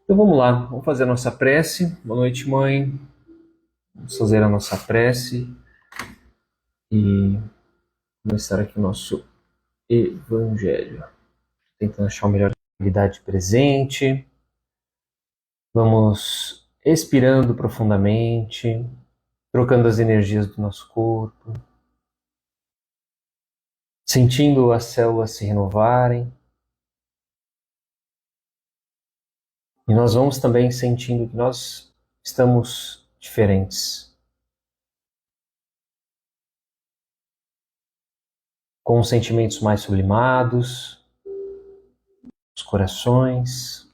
Então vamos lá, vamos fazer a nossa prece. Boa noite, mãe. Vamos fazer a nossa prece e começar aqui o nosso evangelho. Tentando achar o melhor habilidade presente. Vamos expirando profundamente, trocando as energias do nosso corpo, sentindo as células se renovarem. E nós vamos também sentindo que nós estamos diferentes, com sentimentos mais sublimados, os corações.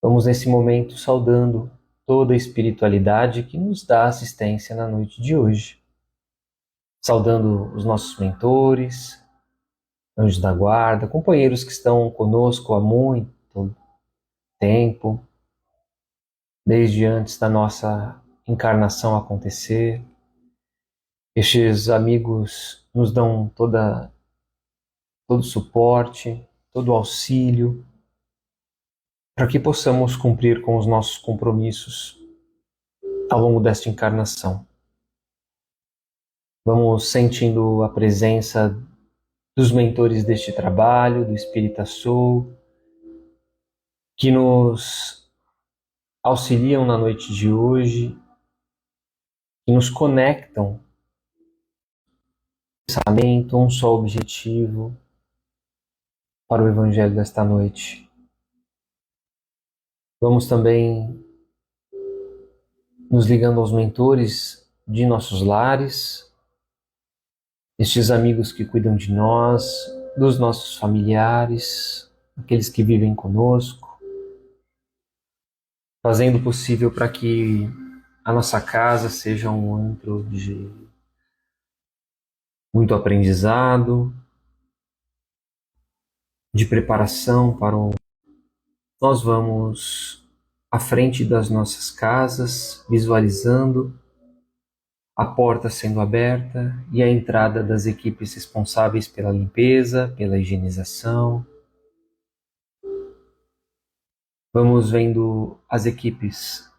Vamos nesse momento saudando toda a espiritualidade que nos dá assistência na noite de hoje. Saudando os nossos mentores, anjos da guarda, companheiros que estão conosco há muito tempo, desde antes da nossa encarnação acontecer. Estes amigos nos dão todo o suporte, todo o auxílio, para que possamos cumprir com os nossos compromissos ao longo desta encarnação. Vamos sentindo a presença dos mentores deste trabalho, do Espírita Soul, que nos auxiliam na noite de hoje, que nos conectam pensamento, um só objetivo para o Evangelho desta noite. Vamos também nos ligando aos mentores de nossos lares, estes amigos que cuidam de nós, dos nossos familiares, aqueles que vivem conosco, fazendo o possível para que a nossa casa seja um antro de muito aprendizado, de preparação para o... Nós vamos à frente das nossas casas, visualizando a porta sendo aberta e a entrada das equipes responsáveis pela limpeza, pela higienização. Vamos vendo as equipes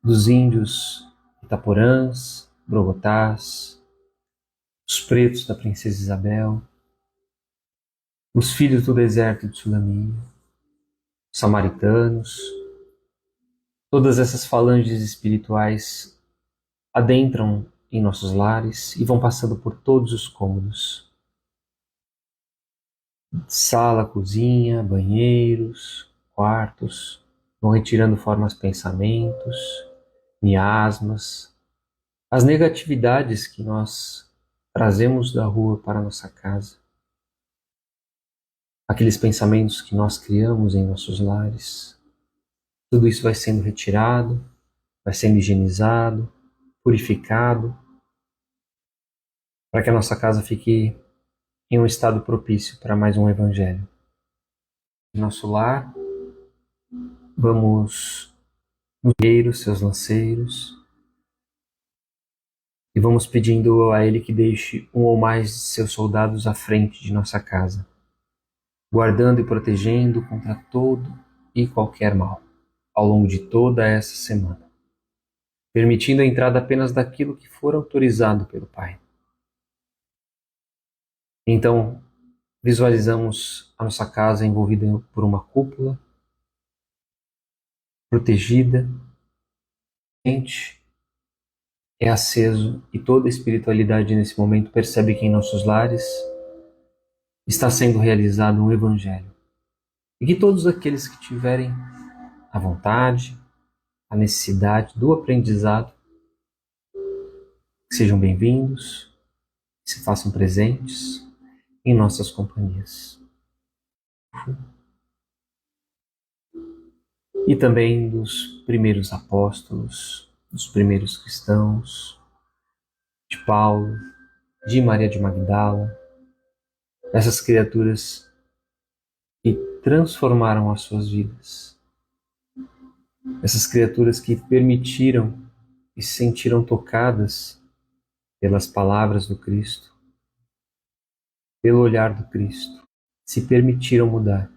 dos índios Itaporãs, Brogotás, os pretos da Princesa Isabel, os filhos do deserto de Sulamia, os samaritanos. Todas essas falanges espirituais adentram em nossos lares e vão passando por todos os cômodos. Sala, cozinha, banheiros, quartos, vão retirando formas pensamentos, miasmas, as negatividades que nós trazemos da rua para a nossa casa, aqueles pensamentos que nós criamos em nossos lares. Tudo isso vai sendo retirado, vai sendo higienizado, purificado, para que a nossa casa fique em um estado propício para mais um Evangelho. Em nosso lar, vamos nos guerreiros, seus lanceiros, e vamos pedindo a Ele que deixe um ou mais de seus soldados à frente de nossa casa, guardando e protegendo contra todo e qualquer mal, ao longo de toda essa semana, permitindo a entrada apenas daquilo que for autorizado pelo Pai. Então, visualizamos a nossa casa envolvida por uma cúpula, protegida, quente, é aceso, e toda a espiritualidade nesse momento percebe que em nossos lares está sendo realizado um Evangelho. E que todos aqueles que tiverem a vontade, a necessidade do aprendizado, que sejam bem-vindos, que se façam presentes em nossas companhias. E também dos primeiros apóstolos, dos primeiros cristãos, de Paulo, de Maria de Magdala, essas criaturas que transformaram as suas vidas, essas criaturas que permitiram e se sentiram tocadas pelas palavras do Cristo, pelo olhar do Cristo, se permitiram mudar.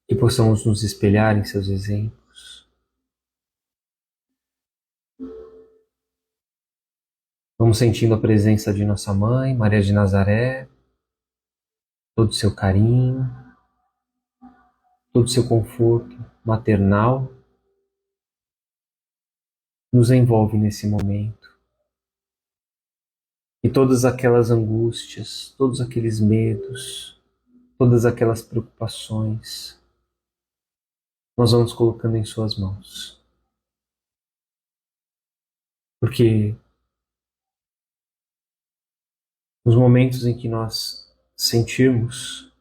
que possamos nos espelhar em seus exemplos. Vamos sentindo a presença de nossa mãe, Maria de Nazaré, todo o seu carinho, todo o seu conforto maternal nos envolve nesse momento. E todas aquelas angústias, todos aqueles medos, todas aquelas preocupações, nós vamos colocando em suas mãos. Porque nos momentos em que nós sentirmos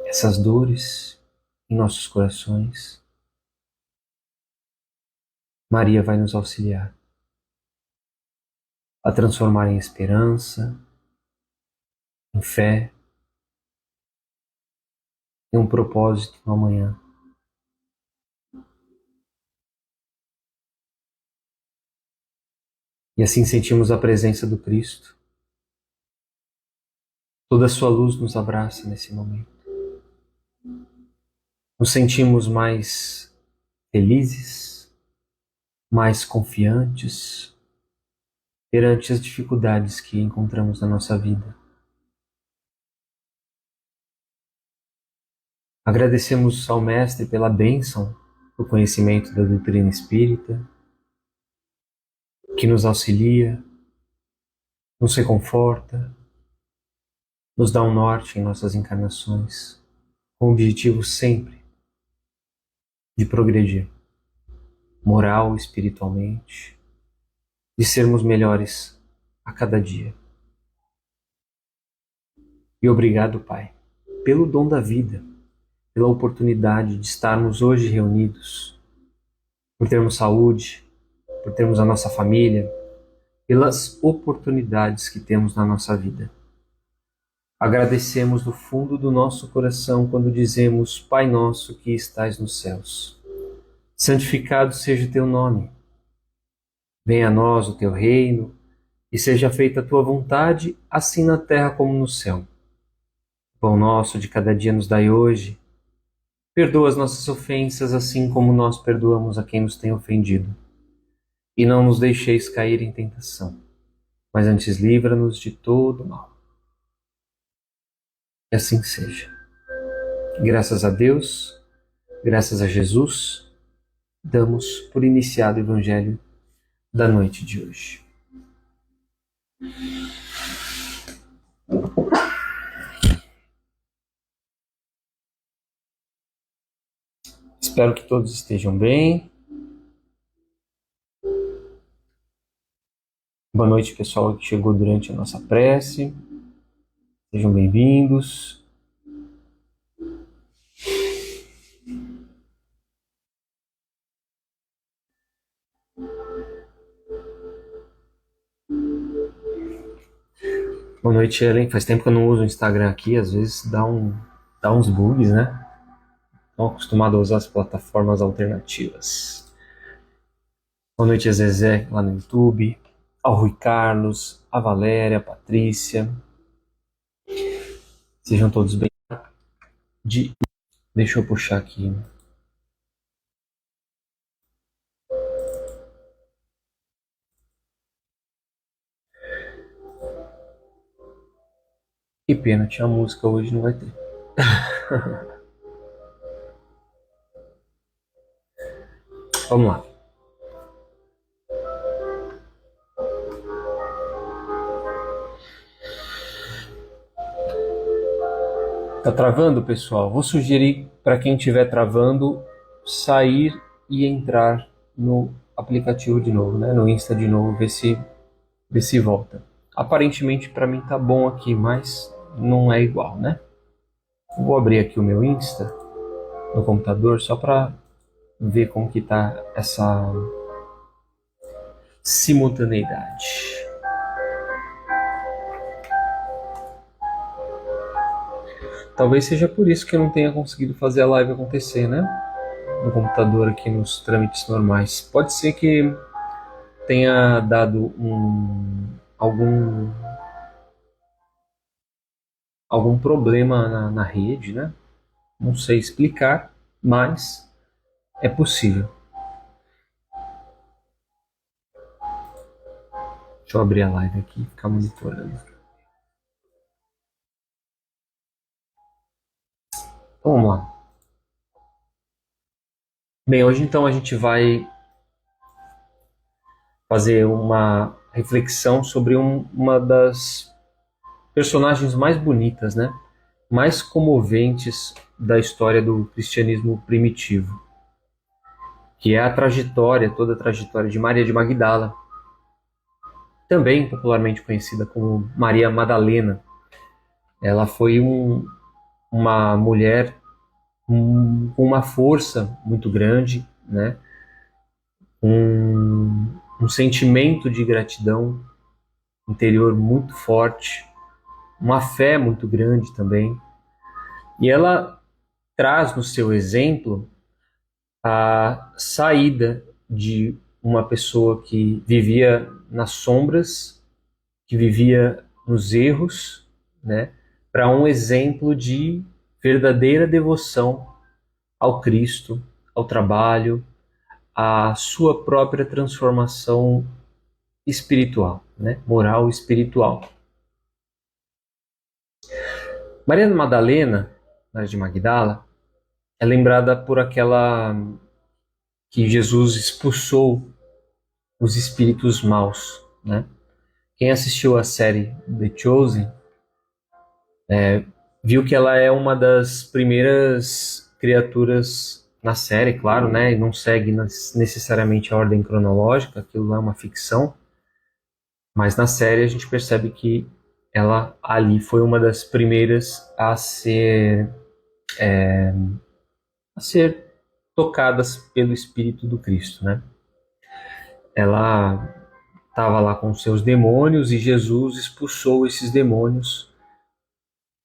essas dores em nossos corações, Maria vai nos auxiliar a transformar em esperança, em fé, em um propósito no amanhã. E assim sentimos a presença do Cristo. Toda a sua luz nos abraça nesse momento. Nos sentimos mais felizes, mais confiantes perante as dificuldades que encontramos na nossa vida. Agradecemos ao Mestre pela bênção do conhecimento da doutrina espírita, que nos auxilia, nos reconforta, nos dá um norte em nossas encarnações, com o objetivo sempre de progredir, moral e espiritualmente, de sermos melhores a cada dia. E obrigado, Pai, pelo dom da vida, pela oportunidade de estarmos hoje reunidos, por termos saúde, por termos a nossa família, pelas oportunidades que temos na nossa vida. Agradecemos do fundo do nosso coração quando dizemos: Pai nosso que estais nos céus, santificado seja o teu nome. Venha a nós o teu reino e seja feita a tua vontade, assim na terra como no céu. O pão nosso de cada dia nos dai hoje. Perdoa as nossas ofensas, assim como nós perdoamos a quem nos tem ofendido. E não nos deixeis cair em tentação, mas antes livra-nos de todo mal. Que assim seja. Graças a Deus, graças a Jesus, damos por iniciado o Evangelho da noite de hoje. Espero que todos estejam bem. Boa noite, pessoal que chegou durante a nossa prece. Sejam bem-vindos. Boa noite, Ellen. Faz tempo que eu não uso o Instagram aqui, às vezes dá uns bugs, né? Estou acostumado a usar as plataformas alternativas. Boa noite a Zezé lá no YouTube, ao Rui Carlos, a Valéria, a Patrícia. Sejam todos bem. Deixa eu puxar aqui. Que pena, tinha música hoje, não vai ter. Vamos lá. Tá travando, pessoal? Vou sugerir para quem estiver travando sair e entrar no aplicativo de novo, né? No Insta de novo, ver se volta. Aparentemente para mim tá bom aqui, mas não é igual, né? Vou abrir aqui o meu Insta no computador só para ver como que tá essa simultaneidade. Talvez seja por isso que eu não tenha conseguido fazer a live acontecer, né? No computador aqui nos trâmites normais. Pode ser que tenha dado algum problema na rede, né? Não sei explicar, mas é possível. Deixa eu abrir a live aqui e ficar monitorando. Então, vamos lá. Bem, hoje então a gente vai fazer uma reflexão sobre uma das personagens mais bonitas, né? Mais comoventes da história do cristianismo primitivo, que é a trajetória, toda a trajetória de Maria de Magdala, também popularmente conhecida como Maria Madalena. Ela foi uma mulher com uma força muito grande, né? Um sentimento de gratidão interior muito forte, uma fé muito grande também. E ela traz no seu exemplo a saída de uma pessoa que vivia nas sombras, que vivia nos erros, né, para um exemplo de verdadeira devoção ao Cristo, ao trabalho, à sua própria transformação espiritual, né, moral e espiritual. Maria Madalena, Maria de Magdala, é lembrada por aquela que Jesus expulsou os espíritos maus, né? Quem assistiu a série The Chosen viu que ela é uma das primeiras criaturas na série, claro, né? E não segue necessariamente a ordem cronológica, aquilo lá é uma ficção, mas na série a gente percebe que ela ali foi uma das primeiras a ser tocadas pelo Espírito do Cristo, né? Ela estava lá com seus demônios e Jesus expulsou esses demônios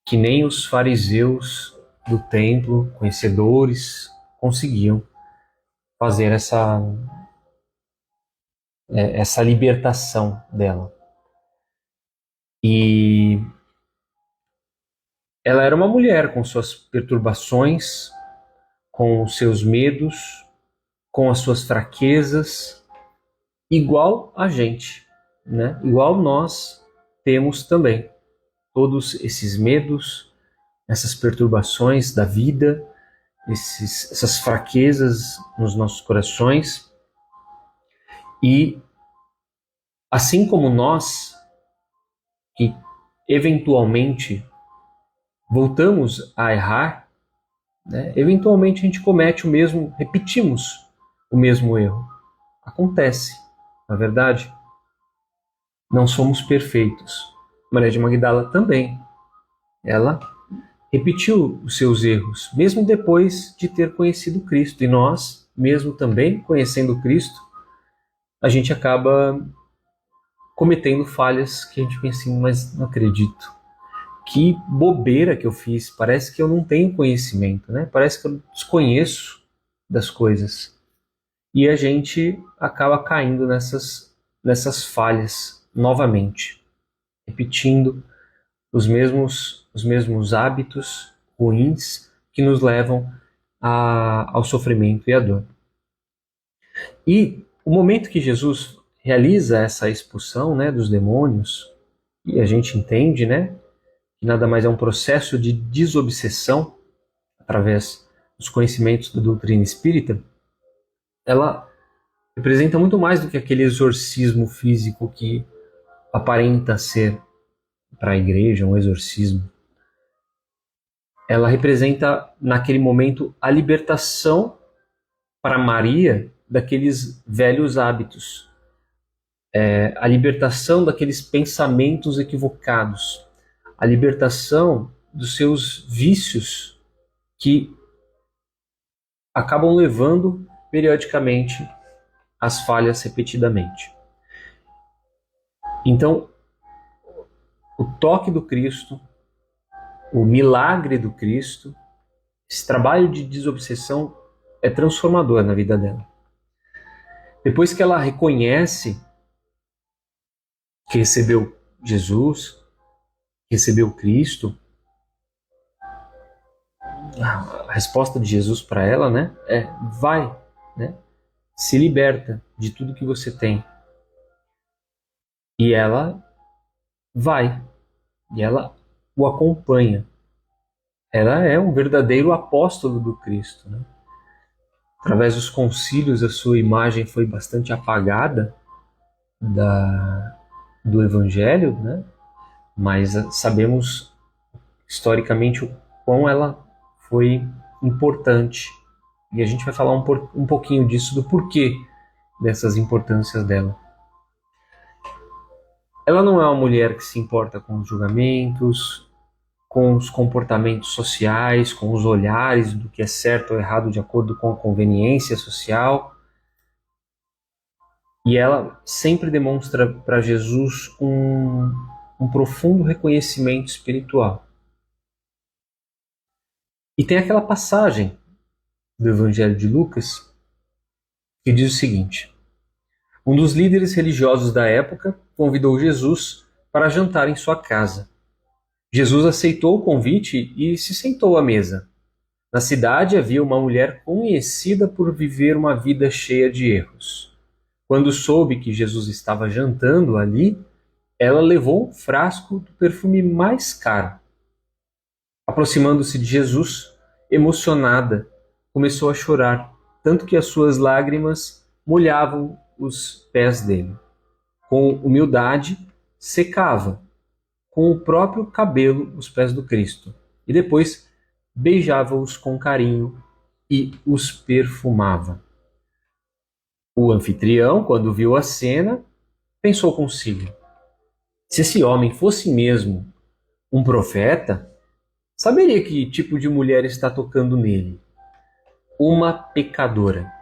que nem os fariseus do templo, conhecedores, conseguiam fazer essa libertação dela. E ela era uma mulher com suas perturbações, com os seus medos, com as suas fraquezas, igual a gente, né? Igual nós temos também todos esses medos, essas perturbações da vida, essas fraquezas nos nossos corações. E assim como nós, que eventualmente voltamos a errar, né? Eventualmente a gente comete repetimos o mesmo erro. Acontece, na verdade. Não somos perfeitos. Maria de Magdala também. Ela repetiu os seus erros, mesmo depois de ter conhecido Cristo. E nós, mesmo também conhecendo Cristo, a gente acaba cometendo falhas que a gente pensa assim, mas não acredito. Que bobeira que eu fiz, parece que eu não tenho conhecimento, né? Parece que eu desconheço das coisas. E a gente acaba caindo nessas falhas novamente, repetindo os mesmos hábitos ruins que nos levam ao sofrimento e à dor. E o momento que Jesus realiza essa expulsão, né, dos demônios, e a gente entende, né, que nada mais é um processo de desobsessão através dos conhecimentos da doutrina espírita, ela representa muito mais do que aquele exorcismo físico que aparenta ser para a igreja um exorcismo. Ela representa, naquele momento, a libertação para Maria daqueles velhos hábitos, a libertação daqueles pensamentos equivocados, a libertação dos seus vícios que acabam levando periodicamente às falhas repetidamente. Então, o toque do Cristo, o milagre do Cristo, esse trabalho de desobsessão é transformador na vida dela. Depois que ela reconhece que recebeu Jesus, recebeu Cristo, A resposta de Jesus para ela, né, é: vai, né, se liberta de tudo que você tem. E ela vai, e ela o acompanha. Ela é um verdadeiro apóstolo do Cristo, né? Através dos concílios, a sua imagem foi bastante apagada do Evangelho, né? Mas sabemos historicamente o quão ela foi importante. E a gente vai falar um pouquinho disso, do porquê dessas importâncias dela. Ela não é uma mulher que se importa com os julgamentos, com os comportamentos sociais, com os olhares do que é certo ou errado de acordo com a conveniência social. E ela sempre demonstra para Jesus um profundo reconhecimento espiritual. E tem aquela passagem do Evangelho de Lucas que diz o seguinte: um dos líderes religiosos da época convidou Jesus para jantar em sua casa. Jesus aceitou o convite e se sentou à mesa. Na cidade havia uma mulher conhecida por viver uma vida cheia de erros. Quando soube que Jesus estava jantando ali, ela levou um frasco do perfume mais caro. Aproximando-se de Jesus, emocionada, começou a chorar, tanto que as suas lágrimas molhavam os pés dele. Com humildade, secava com o próprio cabelo os pés do Cristo e depois beijava-os com carinho e os perfumava. O anfitrião, quando viu a cena, pensou consigo: se esse homem fosse mesmo um profeta, saberia que tipo de mulher está tocando nele. Uma pecadora.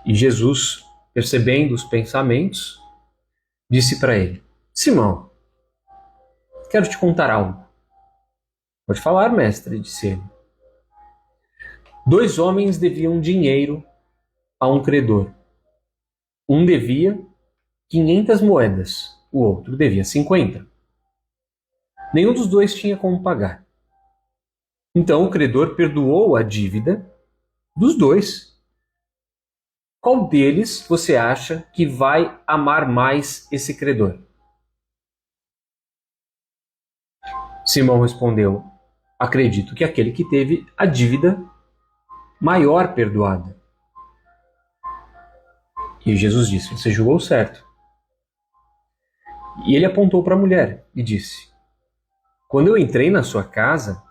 E Jesus, percebendo os pensamentos, disse para ele: Simão, quero te contar algo. Pode falar, mestre, disse ele. 2 homens deviam dinheiro a um credor. Um devia 500 moedas, o outro devia 50. Nenhum dos dois tinha como pagar. Então o credor perdoou a dívida dos dois. Qual deles você acha que vai amar mais esse credor? Simão respondeu: acredito que aquele que teve a dívida maior perdoada. E Jesus disse: você julgou certo. E ele apontou para a mulher e disse: quando eu entrei na sua casa,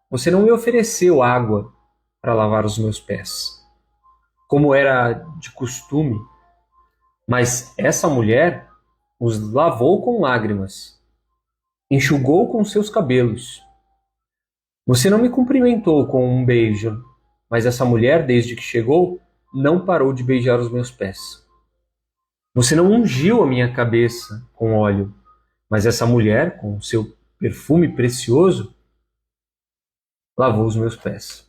você não me ofereceu água para lavar os meus pés, como era de costume, mas essa mulher os lavou com lágrimas, enxugou com seus cabelos. Você não me cumprimentou com um beijo, mas essa mulher, desde que chegou, não parou de beijar os meus pés. Você não ungiu a minha cabeça com óleo, mas essa mulher, com o seu perfume precioso, lavou os meus pés.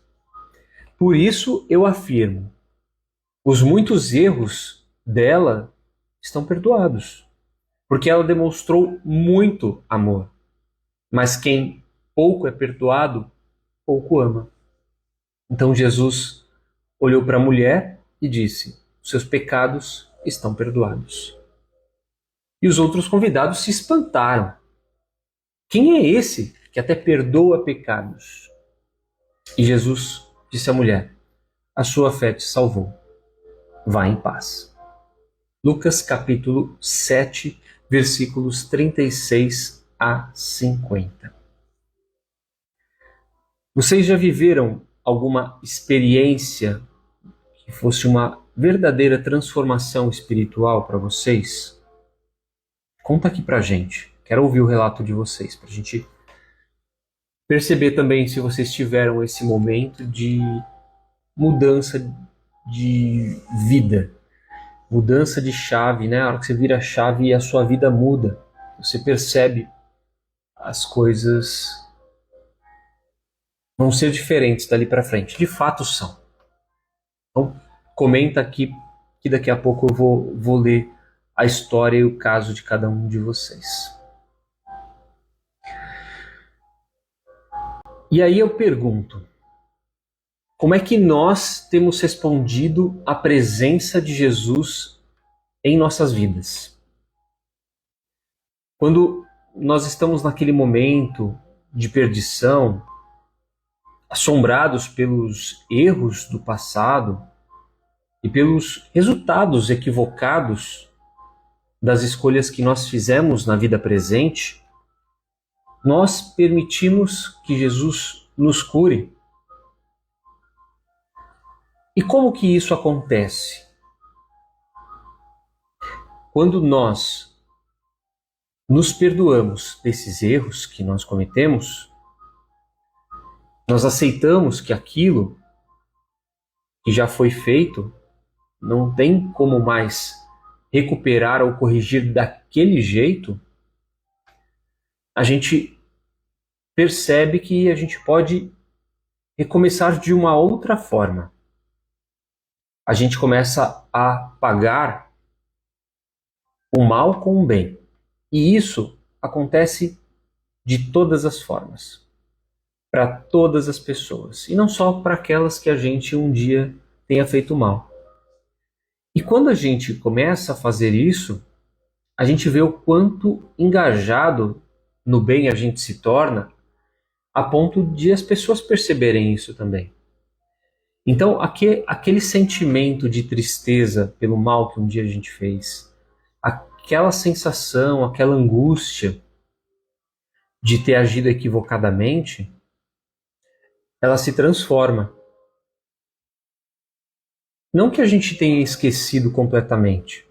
Por isso eu afirmo, os muitos erros dela estão perdoados, porque ela demonstrou muito amor. Mas quem pouco é perdoado, pouco ama. Então Jesus olhou para a mulher e disse: seus pecados estão perdoados. E os outros convidados se espantaram. Quem é esse que até perdoa pecados? E Jesus disse à mulher: a sua fé te salvou. Vá em paz. Lucas capítulo 7, versículos 36 a 50. Vocês já viveram alguma experiência que fosse uma verdadeira transformação espiritual para vocês? Conta aqui pra gente. Quero ouvir o relato de vocês, pra gente perceber também se vocês tiveram esse momento de mudança de vida, mudança de chave, né? A hora que você vira a chave e a sua vida muda. Você percebe as coisas vão ser diferentes dali para frente. De fato são. Então, comenta aqui que daqui a pouco eu vou ler a história e o caso de cada um de vocês. E aí eu pergunto, Como é que nós temos respondido à presença de Jesus em nossas vidas? Quando nós estamos naquele momento de perdição, assombrados pelos erros do passado e pelos resultados equivocados das escolhas que nós fizemos na vida presente, nós permitimos que Jesus nos cure. E como que isso acontece? Quando nós nos perdoamos desses erros que nós cometemos, nós aceitamos que aquilo que já foi feito não tem como mais recuperar ou corrigir daquele jeito, a gente percebe que a gente pode recomeçar de uma outra forma. A gente começa a pagar o mal com o bem. E isso acontece de todas as formas, para todas as pessoas, e não só para aquelas que a gente um dia tenha feito mal. E quando a gente começa a fazer isso, a gente vê o quanto engajado no bem a gente se torna, a ponto de as pessoas perceberem isso também. Então, aquele sentimento de tristeza pelo mal que um dia a gente fez, aquela sensação, aquela angústia de ter agido equivocadamente, ela se transforma. Não que a gente tenha esquecido completamente,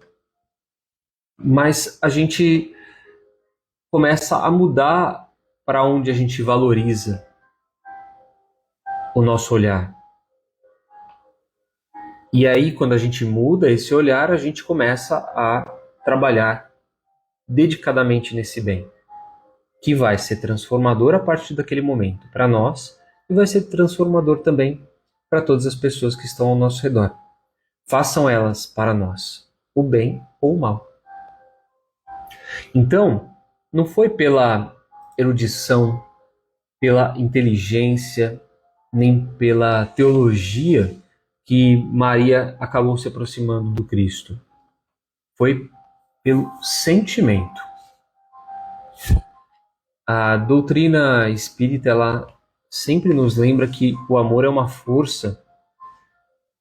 mas a gente começa a mudar para onde a gente valoriza o nosso olhar. E aí, quando a gente muda esse olhar, a gente começa a trabalhar dedicadamente nesse bem, que vai ser transformador a partir daquele momento para nós e vai ser transformador também para todas as pessoas que estão ao nosso redor. Façam elas para nós o bem ou o mal. Então, não foi pela erudição, pela inteligência, nem pela teologia que Maria acabou se aproximando do Cristo. Foi pelo sentimento. A doutrina espírita, ela sempre nos lembra que o amor é uma força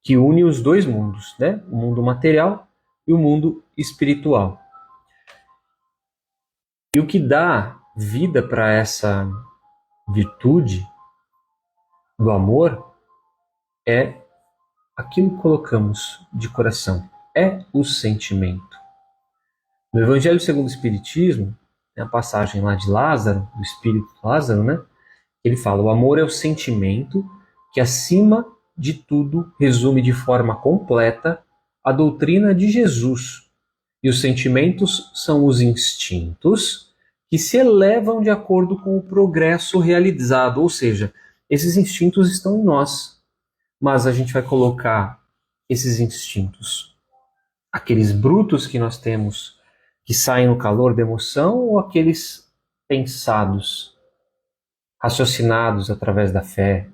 que une os dois mundos, né? O mundo material e o mundo espiritual. E o que dá vida para essa virtude do amor é aquilo que colocamos de coração, é o sentimento. No Evangelho segundo o Espiritismo, tem a passagem lá de Lázaro, do Espírito Lázaro, né? Ele fala: o amor é o sentimento que, acima de tudo, resume de forma completa a doutrina de Jesus. E os sentimentos são os instintos que se elevam de acordo com o progresso realizado, ou seja, esses instintos estão em nós, mas a gente vai colocar esses instintos, aqueles brutos que nós temos, que saem no calor da emoção, ou aqueles pensados, raciocinados através da fé.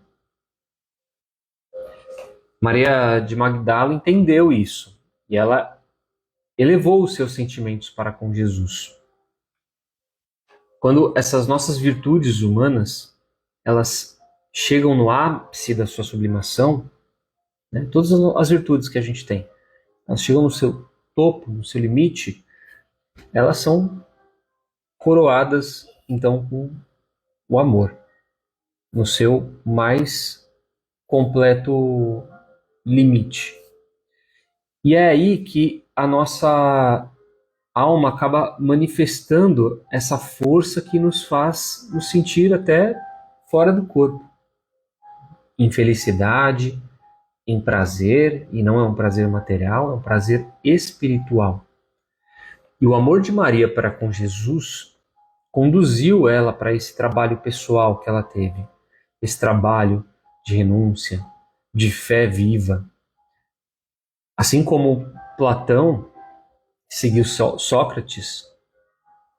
Maria de Magdala entendeu isso e ela elevou os seus sentimentos para com Jesus. Quando essas nossas virtudes humanas, elas chegam no ápice da sua sublimação, né, todas as virtudes que a gente tem, elas chegam no seu topo, no seu limite, elas são coroadas então com o amor, no seu mais completo limite. E é aí que a nossa alma acaba manifestando essa força que nos faz nos sentir até fora do corpo, em felicidade, em prazer, e não é um prazer material, é um prazer espiritual. E o amor de Maria para com Jesus conduziu ela para esse trabalho pessoal que ela teve, esse trabalho de renúncia, de fé viva. Assim como Platão seguiu Sócrates,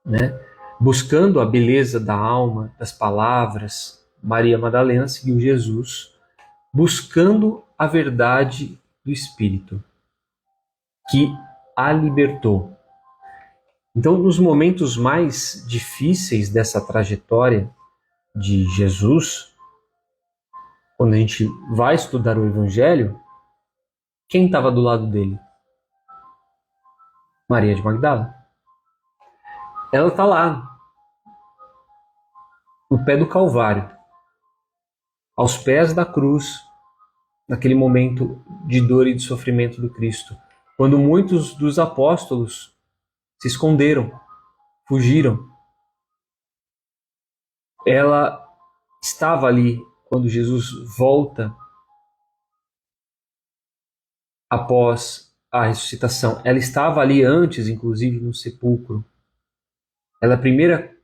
né, buscando a beleza da alma, das palavras, Maria Madalena seguiu Jesus, buscando a verdade do Espírito, que a libertou. Então, nos momentos mais difíceis dessa trajetória de Jesus, quando a gente vai estudar o Evangelho, quem estava do lado dele? Maria de Magdala. Ela está lá, no pé do Calvário, aos pés da cruz, naquele momento de dor e de sofrimento do Cristo, quando muitos dos apóstolos se esconderam, fugiram. Ela estava ali quando Jesus volta após a ressuscitação. Ela estava ali antes, inclusive, no sepulcro. Ela é a primeira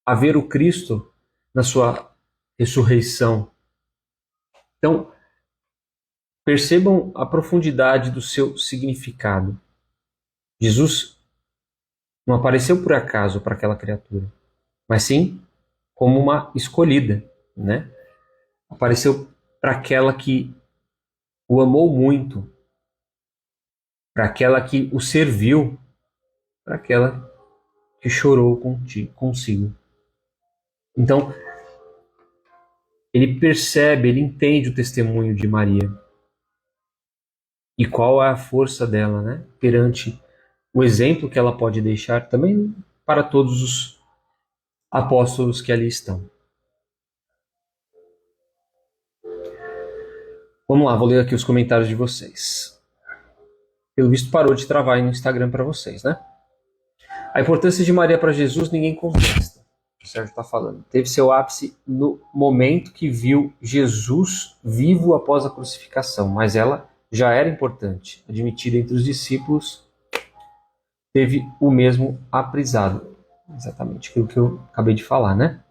a ver o Cristo na sua ressurreição. Então, percebam a profundidade do seu significado. Jesus não apareceu por acaso para aquela criatura, mas sim como uma escolhida, né? Apareceu para aquela que o amou muito, para aquela que o serviu, para aquela que chorou consigo. Então, ele percebe, ele entende o testemunho de Maria e qual é a força dela, né? Perante o exemplo que ela pode deixar também para todos os apóstolos que ali estão. Vamos lá, vou ler aqui os comentários de vocês. Pelo visto parou de travar aí no Instagram para vocês, né? A importância de Maria para Jesus ninguém contesta. O Sérgio está falando. Teve seu ápice no momento que viu Jesus vivo após a crucificação, mas ela já era importante, admitida entre os discípulos, teve o mesmo aprisado. Exatamente aquilo que eu acabei de falar, né?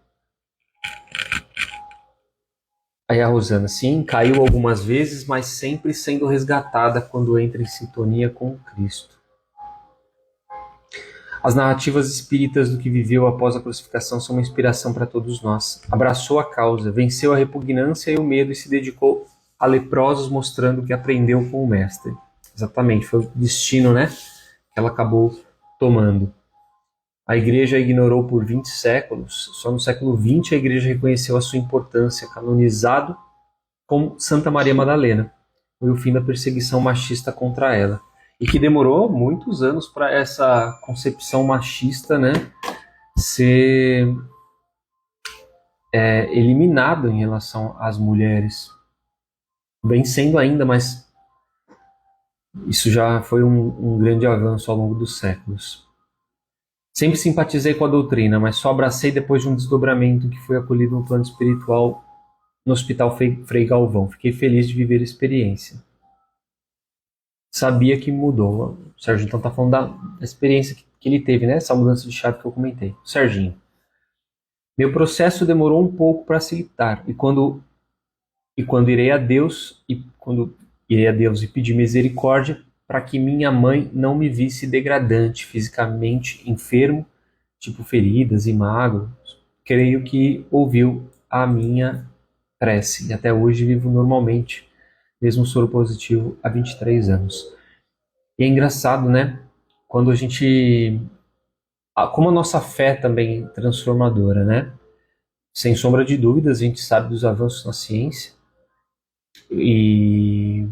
Aí a Rosana, sim, caiu algumas vezes, mas sempre sendo resgatada quando entra em sintonia com Cristo. As narrativas espíritas do que viveu após a crucificação são uma inspiração para todos nós. Abraçou a causa, venceu a repugnância e o medo e se dedicou a leprosos, mostrando que aprendeu com o Mestre. Exatamente, foi o destino, né, que ela acabou tomando. A Igreja a ignorou por 20 séculos. Só no século XX a Igreja reconheceu a sua importância, canonizado como Santa Maria Madalena. Foi o fim da perseguição machista contra ela. E que demorou muitos anos para essa concepção machista, né, ser eliminada em relação às mulheres. Vem sendo ainda, mas isso já foi um grande avanço ao longo dos séculos. Sempre simpatizei com a doutrina, mas só abracei depois de um desdobramento que foi acolhido no plano espiritual no Hospital Frei Galvão. Fiquei feliz de viver a experiência. Sabia que mudou. O Sérgio então está falando da experiência que ele teve, né? Essa mudança de chave que eu comentei. Serginho. Meu processo demorou um pouco para aceitar. E quando irei a Deus e pedir misericórdia para que minha mãe não me visse degradante, fisicamente enfermo, tipo feridas e magro, creio que ouviu a minha prece e até hoje vivo normalmente, mesmo soro positivo há 23 anos. E é engraçado, né? Quando a gente... Como a nossa fé também é transformadora, né? Sem sombra de dúvidas, a gente sabe dos avanços na ciência,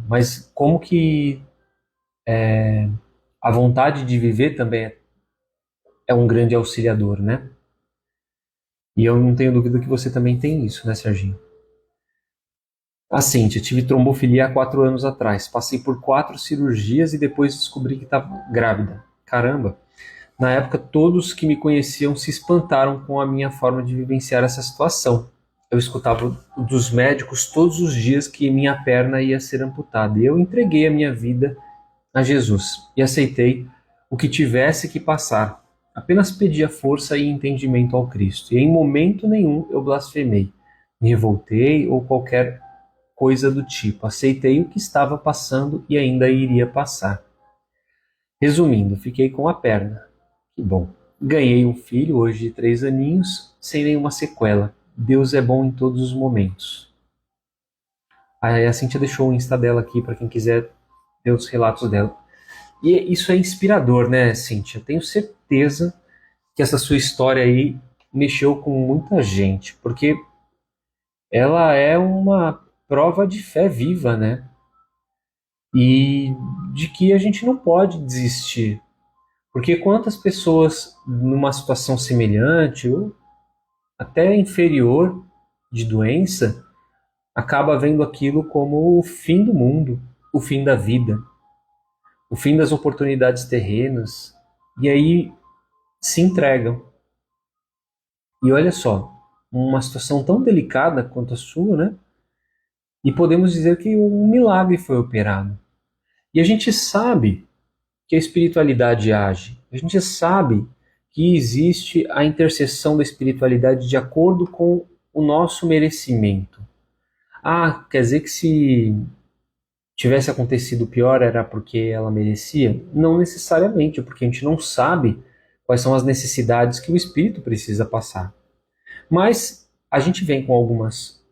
mas como que a vontade de viver também é um grande auxiliador, né? E eu não tenho dúvida que você também tem isso, né, Serginho? A Cíntia, tive trombofilia há 4 anos atrás. Passei por 4 cirurgias e depois descobri que estava grávida. Caramba! Na época, todos que me conheciam se espantaram com a minha forma de vivenciar essa situação. Eu escutava dos médicos todos os dias que minha perna ia ser amputada. E eu entreguei a minha vida a Jesus e aceitei o que tivesse que passar. Apenas pedia força e entendimento ao Cristo. E em momento nenhum eu blasfemei, me revoltei ou qualquer coisa do tipo. Aceitei o que estava passando e ainda iria passar. Resumindo, fiquei com a perna. Que bom. Ganhei um filho, hoje de 3 aninhos, sem nenhuma sequela. Deus é bom em todos os momentos. A Cíntia deixou o Insta dela aqui para quem quiser ver os relatos dela. E isso é inspirador, né, Cíntia? Tenho certeza que essa sua história aí mexeu com muita gente, porque ela é uma prova de fé viva, né? E de que a gente não pode desistir. Porque quantas pessoas numa situação semelhante ou até inferior de doença acaba vendo aquilo como o fim do mundo, o fim da vida, o fim das oportunidades terrenas, e aí se entregam. E olha só, uma situação tão delicada quanto a sua, né? E podemos dizer que um milagre foi operado. E a gente sabe que a espiritualidade age. A gente sabe que existe a intercessão da espiritualidade de acordo com o nosso merecimento. Ah, quer dizer que se tivesse acontecido pior era porque ela merecia? Não necessariamente, porque a gente não sabe quais são as necessidades que o espírito precisa passar. Mas a gente vem com algumas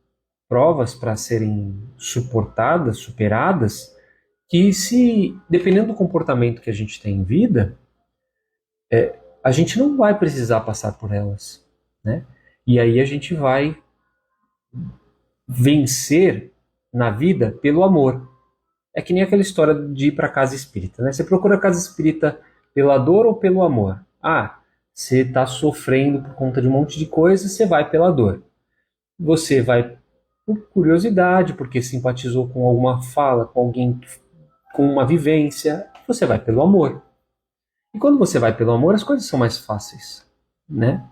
provas para serem suportadas, superadas, que se, dependendo do comportamento que a gente tem em vida, a gente não vai precisar passar por elas, né? E aí a gente vai vencer na vida pelo amor. É que nem aquela história de ir para casa espírita, né? Você procura a casa espírita pela dor ou pelo amor? Ah, você está sofrendo por conta de um monte de coisa, você vai pela dor. Você vai por curiosidade, porque simpatizou com alguma fala, com alguém, com uma vivência. Você vai pelo amor. E quando você vai pelo amor, as coisas são mais fáceis, né?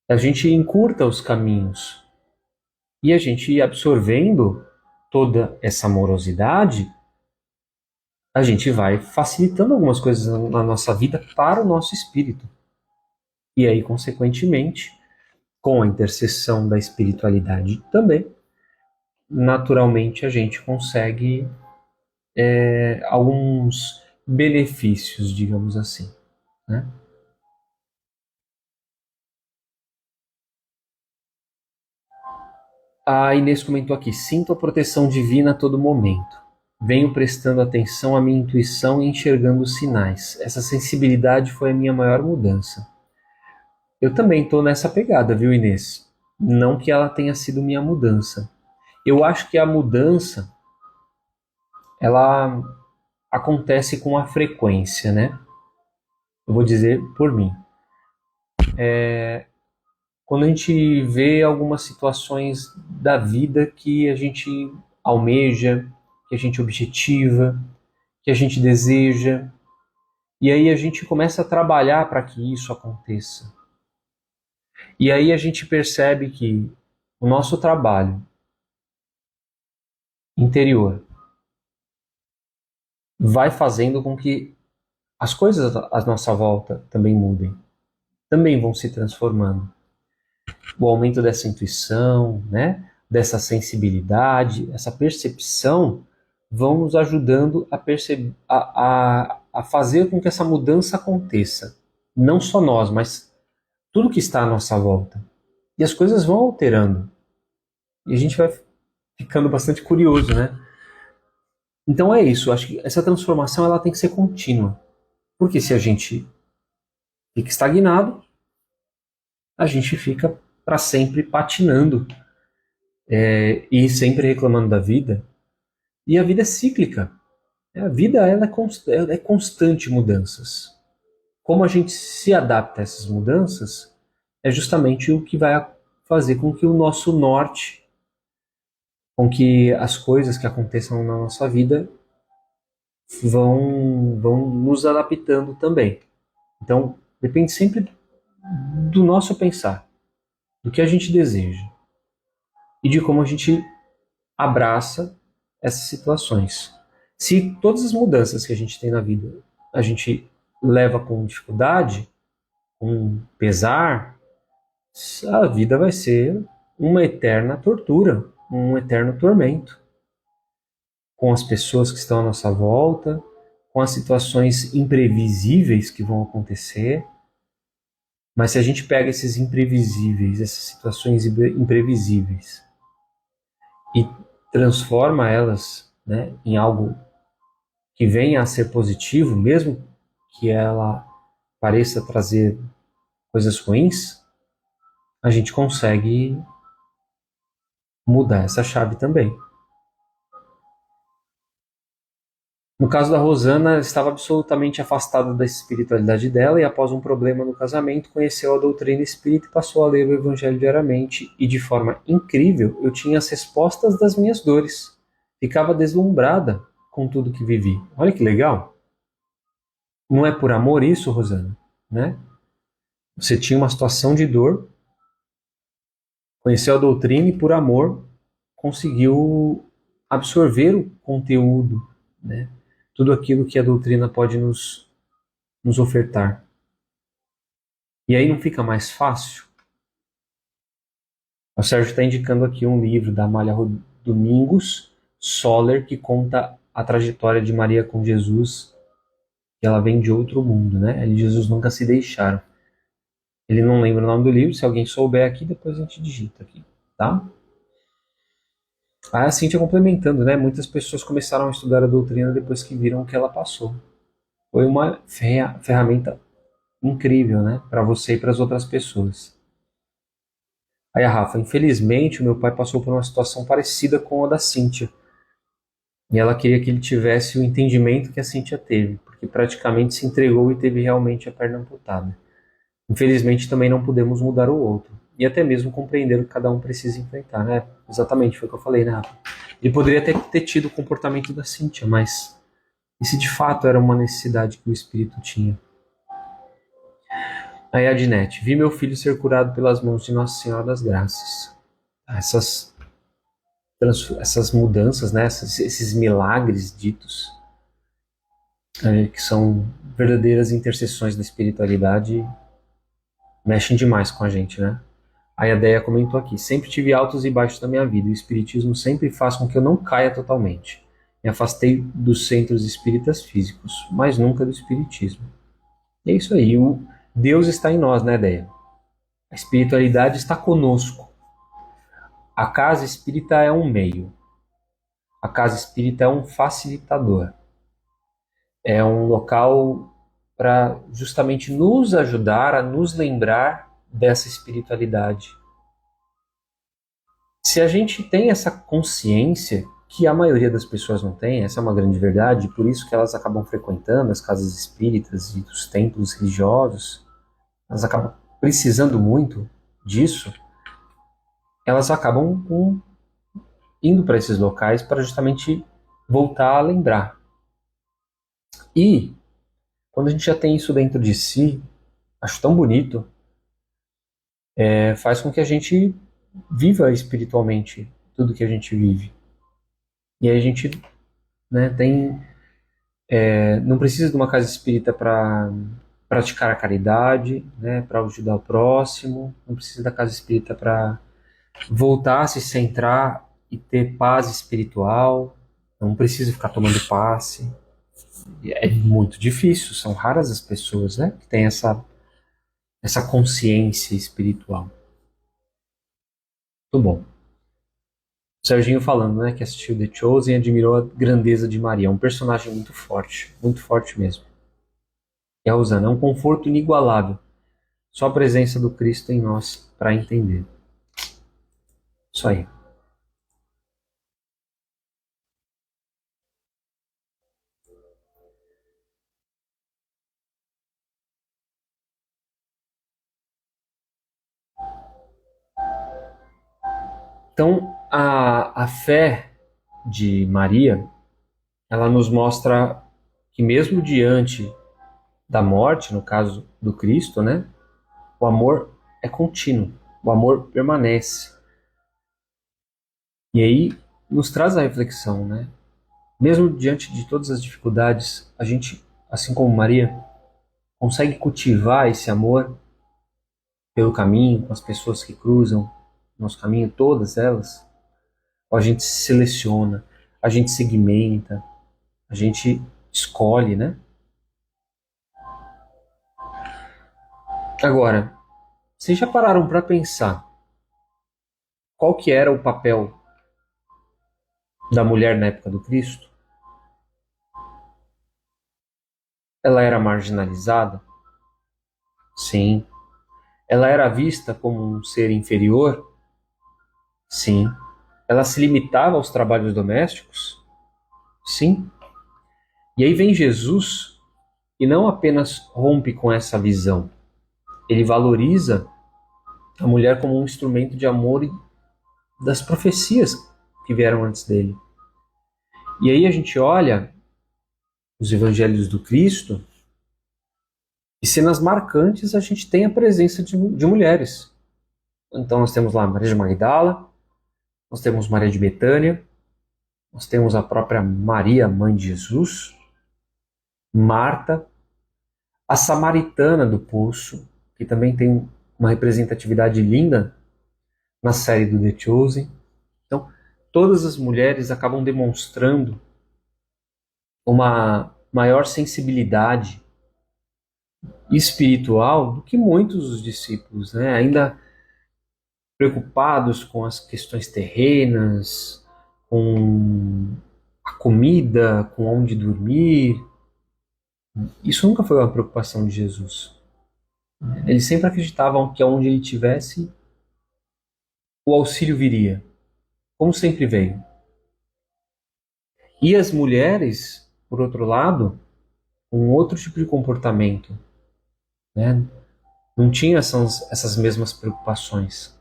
A gente encurta os caminhos e a gente absorvendo toda essa amorosidade, a gente vai facilitando algumas coisas na nossa vida para o nosso espírito. E aí, consequentemente, com a intercessão da espiritualidade também, naturalmente a gente consegue alguns benefícios, digamos assim, né? A Inês comentou aqui: sinto a proteção divina a todo momento. Venho prestando atenção à minha intuição e enxergando os sinais. Essa sensibilidade foi a minha maior mudança. Eu também estou nessa pegada, viu, Inês? Não que ela tenha sido minha mudança. Eu acho que a mudança, ela acontece com a frequência, né? Eu vou dizer por mim. Quando a gente vê algumas situações da vida que a gente almeja, que a gente objetiva, que a gente deseja, e aí a gente começa a trabalhar para que isso aconteça. E aí a gente percebe que o nosso trabalho interior vai fazendo com que as coisas à nossa volta também mudem, também vão se transformando. O aumento dessa intuição, né, dessa sensibilidade, essa percepção vão nos ajudando a fazer com que essa mudança aconteça. Não só nós, mas tudo que está à nossa volta. E as coisas vão alterando. E a gente vai ficando bastante curioso, né? Então é isso, eu acho que essa transformação ela tem que ser contínua. Porque se a gente fica estagnado, a gente fica para sempre patinando e sempre reclamando da vida. E a vida é cíclica. A vida ela é constante mudanças. Como a gente se adapta a essas mudanças é justamente o que vai fazer com que o nosso norte, com que as coisas que aconteçam na nossa vida vão nos adaptando também. Então, depende sempre do nosso pensar, do que a gente deseja e de como a gente abraça essas situações. Se todas as mudanças que a gente tem na vida a gente leva com dificuldade, com pesar, a vida vai ser uma eterna tortura, um eterno tormento, com as pessoas que estão à nossa volta, com as situações imprevisíveis que vão acontecer. Mas se a gente pega esses imprevisíveis, essas situações imprevisíveis, e transforma elas, né, em algo que venha a ser positivo, mesmo que ela pareça trazer coisas ruins, a gente consegue mudar essa chave também. No caso da Rosana, ela estava absolutamente afastada da espiritualidade dela e, após um problema no casamento, conheceu a doutrina espírita e passou a ler o Evangelho diariamente. E, de forma incrível, eu tinha as respostas das minhas dores. Ficava deslumbrada com tudo que vivi. Olha que legal! Não é por amor isso, Rosana, né? Você tinha uma situação de dor, conheceu a doutrina e, por amor, conseguiu absorver o conteúdo, né? Tudo aquilo que a doutrina pode nos ofertar. E aí não fica mais fácil? O Sérgio está indicando aqui um livro da Amália Domingos Soler, que conta a trajetória de Maria com Jesus, que ela vem de outro mundo, né? Ela e Jesus nunca se deixaram. Ele não lembra o nome do livro, se alguém souber aqui, depois a gente digita aqui, tá? A Cíntia complementando, né? Muitas pessoas começaram a estudar a doutrina depois que viram o que ela passou. Foi uma ferramenta incrível, né? Para você e para as outras pessoas. Aí a Rafa, infelizmente o meu pai passou por uma situação parecida com a da Cíntia. E ela queria que ele tivesse o entendimento que a Cíntia teve, porque praticamente se entregou e teve realmente a perna amputada. Infelizmente também não podemos mudar o outro. E até mesmo compreender o que cada um precisa enfrentar, né? Exatamente, foi o que eu falei, né, Rafa? Ele poderia ter tido o comportamento da Cíntia, mas e se de fato era uma necessidade que o espírito tinha? Aí a Dinete, vi meu filho ser curado pelas mãos de Nossa Senhora das Graças. Essas mudanças, né? Esses milagres ditos, que são verdadeiras intercessões da espiritualidade, mexem demais com a gente, né? Aí a Deia comentou aqui, sempre tive altos e baixos na minha vida, o espiritismo sempre faz com que eu não caia totalmente. Me afastei dos centros espíritas físicos, mas nunca do espiritismo. E é isso aí, o Deus está em nós, né, Deia? A espiritualidade está conosco. A casa espírita é um meio. A casa espírita é um facilitador. É um local para justamente nos ajudar a nos lembrar dessa espiritualidade. Se a gente tem essa consciência, que a maioria das pessoas não tem, essa é uma grande verdade, por isso que elas acabam frequentando as casas espíritas e os templos religiosos, elas acabam precisando muito disso, elas acabam indo para esses locais para justamente voltar a lembrar. E quando a gente já tem isso dentro de si, acho tão bonito, faz com que a gente viva espiritualmente tudo que a gente vive. E aí a gente, né, não precisa de uma casa espírita para praticar a caridade, né, para ajudar o próximo, não precisa da casa espírita para voltar a se centrar e ter paz espiritual, não precisa ficar tomando passe. É muito difícil, são raras as pessoas, né, que têm essa consciência espiritual. Muito bom. O Serginho falando, né, que assistiu The Chosen e admirou a grandeza de Maria. É um personagem muito forte mesmo. E a Rosana, é um conforto inigualável. Só a presença do Cristo em nós para entender. Isso aí. Então, a fé de Maria, ela nos mostra que mesmo diante da morte, no caso do Cristo, né, o amor é contínuo, o amor permanece. E aí nos traz a reflexão, né? Mesmo diante de todas as dificuldades, a gente, assim como Maria, consegue cultivar esse amor pelo caminho, com as pessoas que cruzam nosso caminho, todas elas. Ou a gente seleciona, a gente segmenta, a gente escolhe, né? Agora, vocês já pararam para pensar qual que era o papel da mulher na época do Cristo? Ela era marginalizada? Sim. Ela era vista como um ser inferior? Sim. Ela se limitava aos trabalhos domésticos? Sim. E aí vem Jesus e não apenas rompe com essa visão, ele valoriza a mulher como um instrumento de amor das profecias que vieram antes dele. E aí a gente olha os evangelhos do Cristo e cenas marcantes a gente tem a presença de mulheres. Então nós temos lá Maria de Magdala, nós temos Maria de Betânia, nós temos a própria Maria, mãe de Jesus, Marta, a Samaritana do Poço, que também tem uma representatividade linda na série do The Chosen. Então, todas as mulheres acabam demonstrando uma maior sensibilidade espiritual do que muitos dos discípulos, né? Ainda preocupados com as questões terrenas, com a comida, com onde dormir. Isso nunca foi uma preocupação de Jesus. Eles sempre acreditavam que aonde ele tivesse, o auxílio viria, como sempre veio. E as mulheres, por outro lado, um outro tipo de comportamento, né? Não tinha essas mesmas preocupações.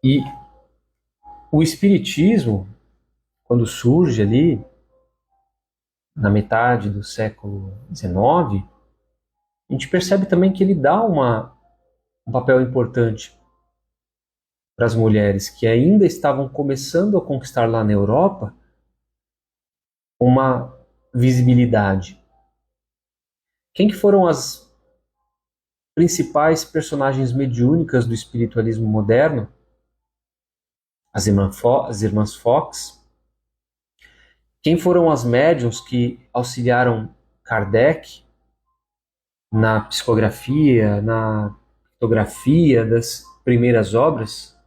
E o Espiritismo, quando surge ali, na metade do século XIX, a gente percebe também que ele dá um papel importante para as mulheres que ainda estavam começando a conquistar lá na Europa uma visibilidade. Quem que foram as principais personagens mediúnicas do espiritualismo moderno? As irmãs Fox. Quem foram as médiuns que auxiliaram Kardec na psicografia, na pictografia das primeiras obras?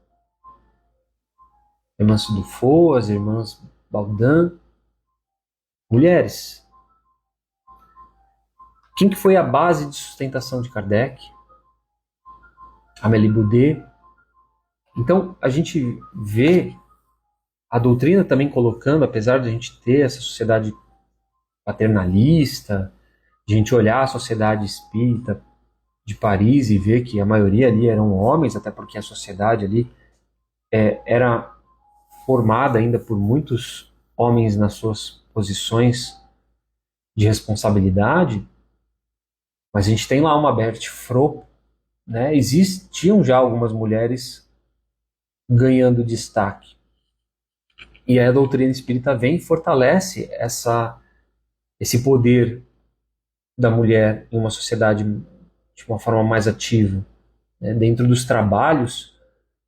Irmãs Dufour, as irmãs Baudin, mulheres. Quem que foi a base de sustentação de Kardec? Amélie Boudet. Então, a gente vê a doutrina também colocando, apesar de a gente ter essa sociedade paternalista, de a gente olhar a sociedade espírita de Paris e ver que a maioria ali eram homens, até porque a sociedade ali era formada ainda por muitos homens nas suas posições de responsabilidade, mas a gente tem lá uma Berthe Fropp, né? Existiam já algumas mulheres ganhando destaque. E aí a doutrina espírita vem e fortalece esse poder da mulher em uma sociedade de uma forma mais ativa, né? Dentro dos trabalhos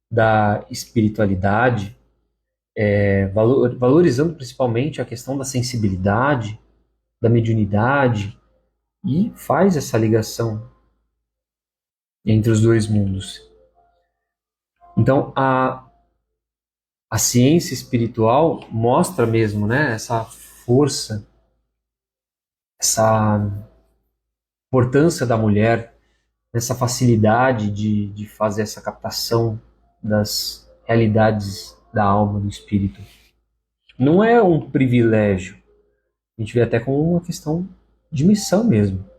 da espiritualidade, valorizando principalmente a questão da sensibilidade, da mediunidade, e faz essa ligação entre os dois mundos. Então, a ciência espiritual mostra mesmo, né, essa força, essa importância da mulher, essa facilidade de fazer essa captação das realidades da alma, do espírito. Não é um privilégio, a gente vê até como uma questão de missão mesmo.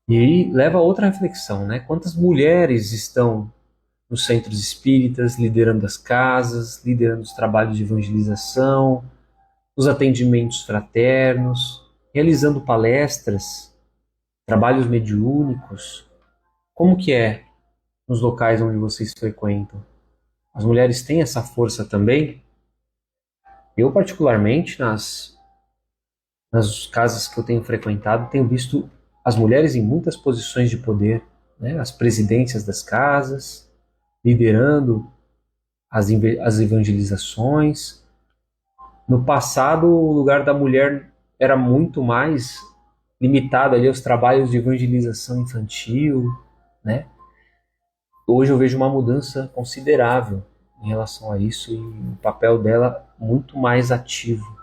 E aí leva a outra reflexão, né? Quantas mulheres estão nos centros espíritas, liderando as casas, liderando os trabalhos de evangelização, os atendimentos fraternos, realizando palestras, trabalhos mediúnicos. Como que é nos locais onde vocês frequentam? As mulheres têm essa força também? Eu, particularmente, nas casas que eu tenho frequentado, tenho visto as mulheres em muitas posições de poder, né? As presidências das casas, liderando as evangelizações. No passado, o lugar da mulher era muito mais limitado ali aos trabalhos de evangelização infantil, né? Hoje eu vejo uma mudança considerável em relação a isso e o papel dela muito mais ativo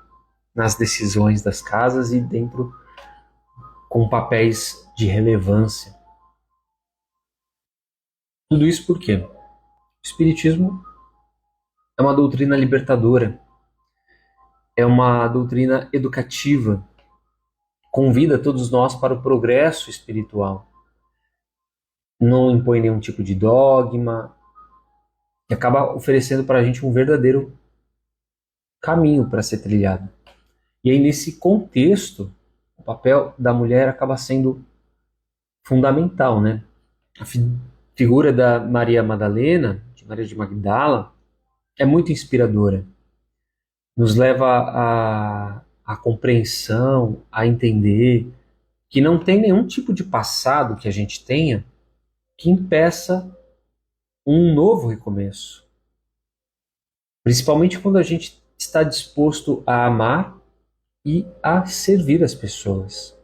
nas decisões das casas e dentro com papéis de relevância. Tudo isso por quê? O Espiritismo é uma doutrina libertadora, é uma doutrina educativa, convida todos nós para o progresso espiritual. Não impõe nenhum tipo de dogma e acaba oferecendo para a gente um verdadeiro caminho para ser trilhado. E aí, nesse contexto, o papel da mulher acaba sendo fundamental, né? A figura da Maria Madalena, de Maria de Magdala, é muito inspiradora. Nos leva à compreensão, a entender que não tem nenhum tipo de passado que a gente tenha que impeça um novo recomeço. Principalmente quando a gente está disposto a amar e a servir as pessoas.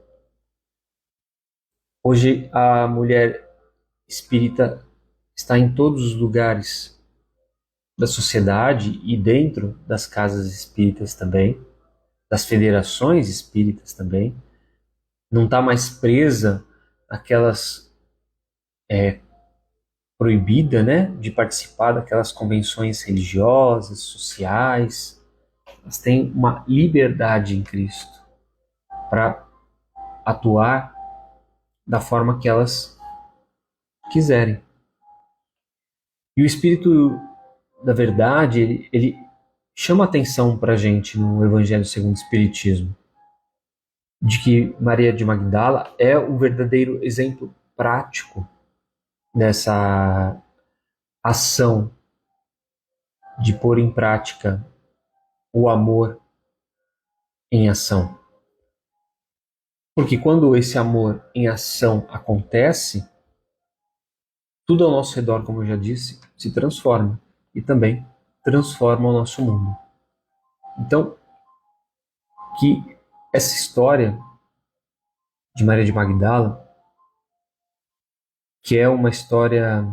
Hoje a mulher espírita está em todos os lugares da sociedade e dentro das casas espíritas também, das federações espíritas também. Não está mais presa àquelas proibida, né, de participar daquelas convenções religiosas, sociais. Elas têm uma liberdade em Cristo para atuar da forma que elas quiserem. E o Espírito da Verdade, ele chama atenção para a gente no Evangelho segundo o Espiritismo, de que Maria de Magdala é o verdadeiro exemplo prático dessa ação de pôr em prática o amor em ação. Porque quando esse amor em ação acontece, tudo ao nosso redor, como eu já disse, se transforma e também transforma o nosso mundo. Então, que essa história de Maria de Magdala, que é uma história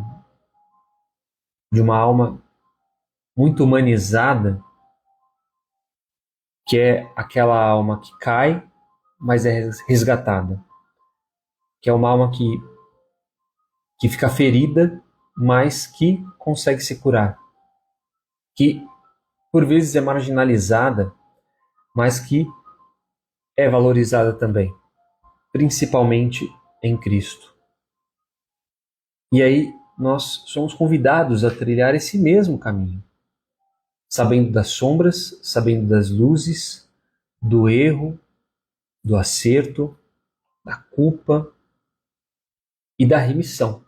de uma alma muito humanizada, que é aquela alma que cai, mas é resgatada, que é uma alma que fica ferida, mas que consegue se curar, que por vezes é marginalizada, mas que é valorizada também, principalmente em Cristo. E aí nós somos convidados a trilhar esse mesmo caminho, sabendo das sombras, sabendo das luzes, do erro, do acerto, da culpa e da remissão.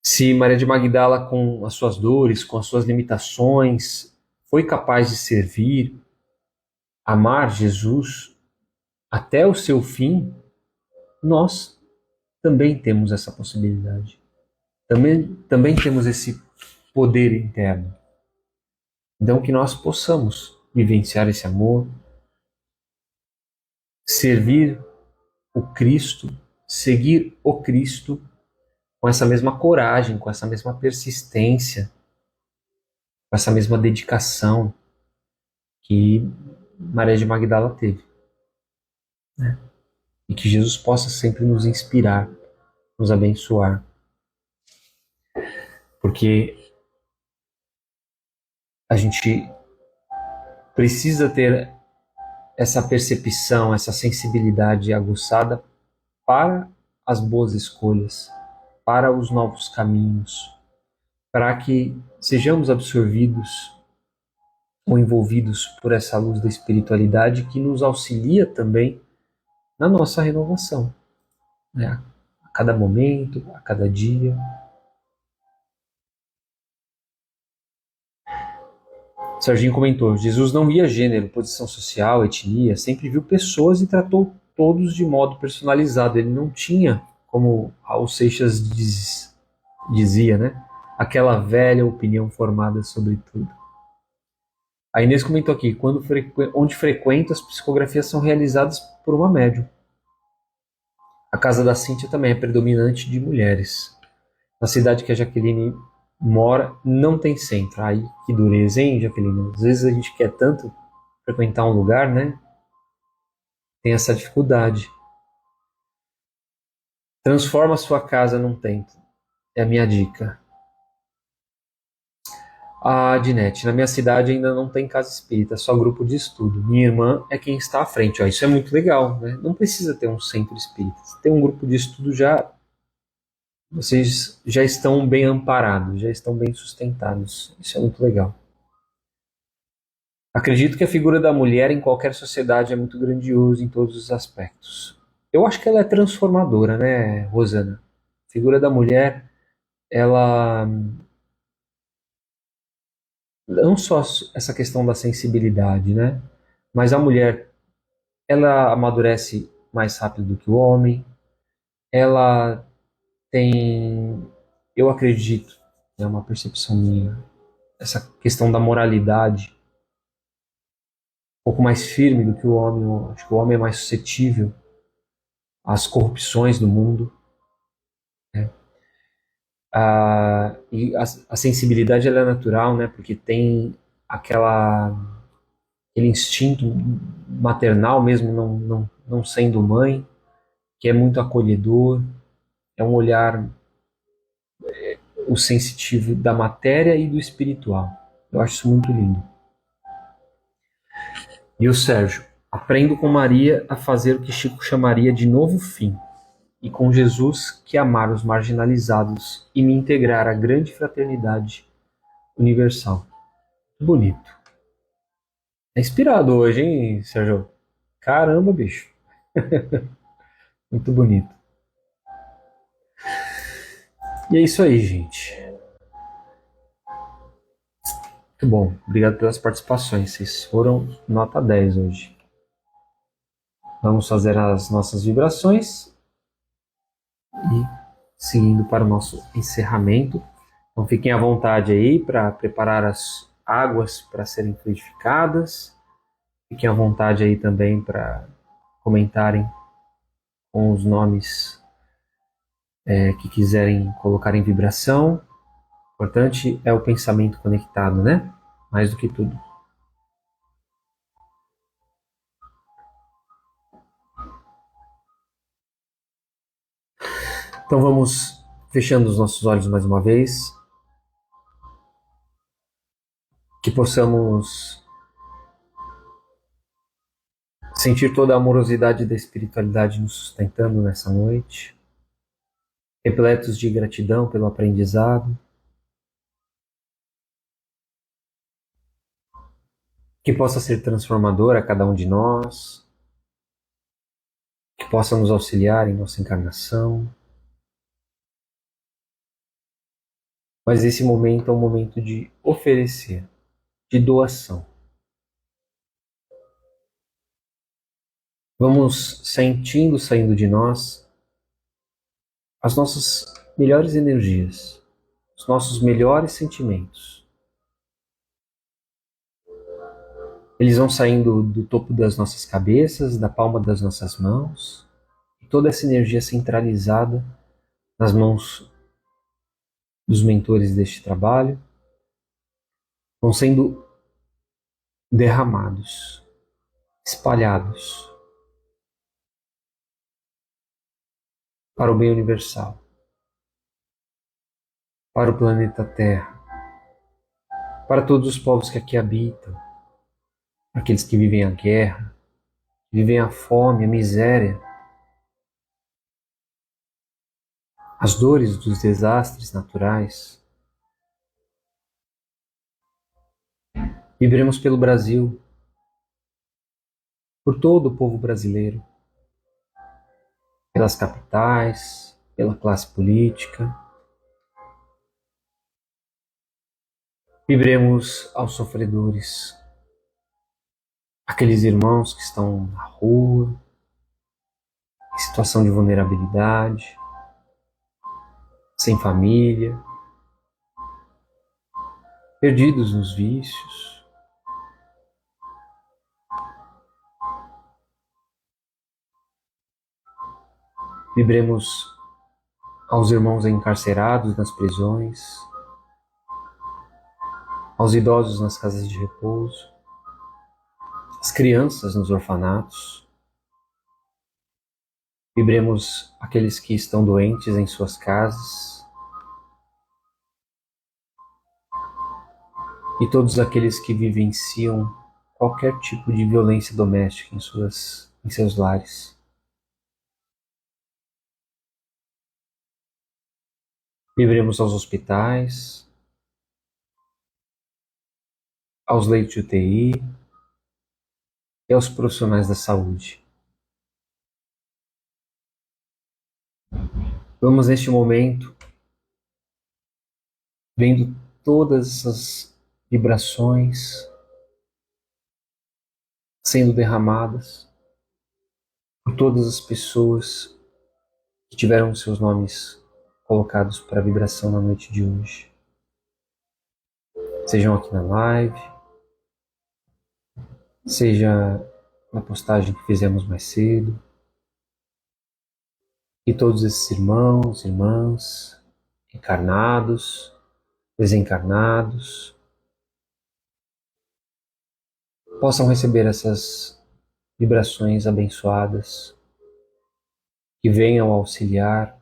Se Maria de Magdala, com as suas dores, com as suas limitações, foi capaz de servir, amar Jesus até o seu fim, nós também temos essa possibilidade. Também temos esse poder interno. Então, que nós possamos vivenciar esse amor, servir o Cristo, seguir o Cristo com essa mesma coragem, com essa mesma persistência, com essa mesma dedicação que Maria de Magdala teve. Né? E que Jesus possa sempre nos inspirar, nos abençoar. Porque a gente precisa ter essa percepção, essa sensibilidade aguçada para as boas escolhas, para os novos caminhos, para que sejamos absorvidos ou envolvidos por essa luz da espiritualidade que nos auxilia também na nossa renovação, né? A cada momento, a cada dia. Serginho comentou: Jesus não via gênero, posição social, etnia, sempre viu pessoas e tratou todos de modo personalizado. Ele não tinha, como Raul Seixas dizia, né? Aquela velha opinião formada sobre tudo. A Inês comentou aqui: onde frequento, as psicografias são realizadas por uma médium. A casa da Cíntia também é predominante de mulheres. Na cidade que a Jaqueline mora não tem centro. Aí, que dureza, hein, Jaqueline? Às vezes a gente quer tanto frequentar um lugar, né? Tem essa dificuldade. Transforma a sua casa num templo. É a minha dica. A Dinete, na minha cidade ainda não tem casa espírita, só grupo de estudo. Minha irmã é quem está à frente. Ó, isso é muito legal, né? Não precisa ter um centro espírita. Se tem um grupo de estudo, vocês já estão bem amparados, já estão bem sustentados. Isso é muito legal. Acredito que a figura da mulher em qualquer sociedade é muito grandiosa em todos os aspectos. Eu acho que ela é transformadora, né, Rosana? A figura da mulher, ela não só essa questão da sensibilidade, né? Mas a mulher, ela amadurece mais rápido do que o homem. Ela tem, eu acredito, é uma percepção minha, essa questão da moralidade um pouco mais firme do que o homem. Eu acho que o homem é mais suscetível às corrupções do mundo, né? A sensibilidade ela é natural, né? Porque tem aquele instinto maternal mesmo, não sendo mãe, que é muito acolhedor, é um olhar o sensitivo da matéria e do espiritual. Eu acho isso muito lindo. E o Sérgio, aprendo com Maria a fazer o que Chico chamaria de novo fim, e com Jesus que amar os marginalizados e me integrar à grande fraternidade universal. Bonito. É inspirado hoje, hein, Sérgio? Caramba, bicho. Muito bonito. E é isso aí, gente. Muito bom. Obrigado pelas participações. Vocês foram nota 10 hoje. Vamos fazer as nossas vibrações e seguindo para o nosso encerramento. Então fiquem à vontade aí para preparar as águas para serem fluidificadas. Fiquem à vontade aí também para comentarem com os nomes que quiserem colocar em vibração. O importante é o pensamento conectado, né? Mais do que tudo. Então vamos fechando os nossos olhos mais uma vez. Que possamos sentir toda a amorosidade da espiritualidade nos sustentando nessa noite, repletos de gratidão pelo aprendizado, que possa ser transformador a cada um de nós, que possa nos auxiliar em nossa encarnação. Mas esse momento é um momento de oferecer, de doação. Vamos sentindo saindo de nós as nossas melhores energias, os nossos melhores sentimentos. Eles vão saindo do topo das nossas cabeças, da palma das nossas mãos, e toda essa energia centralizada nas mãos dos mentores deste trabalho vão sendo derramados, espalhados para o bem universal, para o planeta Terra, para todos os povos que aqui habitam, aqueles que vivem a guerra, que vivem a fome, a miséria, as dores dos desastres naturais. Vibremos pelo Brasil, por todo o povo brasileiro, pelas capitais, pela classe política. Vibremos aos sofredores, aqueles irmãos que estão na rua, em situação de vulnerabilidade, sem família, perdidos nos vícios. Vibremos aos irmãos encarcerados nas prisões, aos idosos nas casas de repouso, às crianças nos orfanatos. Vibremos aqueles que estão doentes em suas casas e todos aqueles que vivenciam qualquer tipo de violência doméstica em seus lares. Vibremos aos hospitais, aos leitos de UTI e aos profissionais da saúde. Vamos neste momento vendo todas essas vibrações sendo derramadas por todas as pessoas que tiveram seus nomes colocados para vibração na noite de hoje. Sejam aqui na live, seja na postagem que fizemos mais cedo. E todos esses irmãos, irmãs, encarnados, desencarnados, possam receber essas vibrações abençoadas que venham auxiliar